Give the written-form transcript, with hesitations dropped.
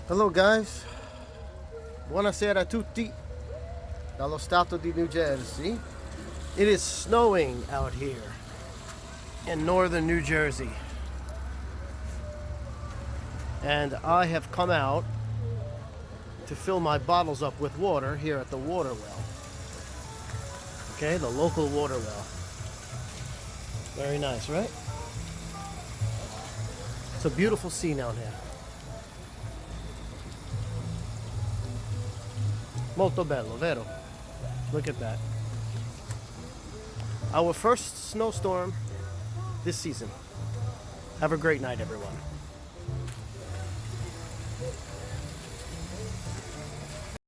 Hello guys, buonasera a tutti dallo stato di New Jersey. It is snowing out here in northern New Jersey. And I have come out to fill my bottles up with water here at the water well. Okay, the local water well. Very nice, right? It's a beautiful scene out here. Molto bello, vero? Look at that. Our first snowstorm this season. Have a great night, everyone.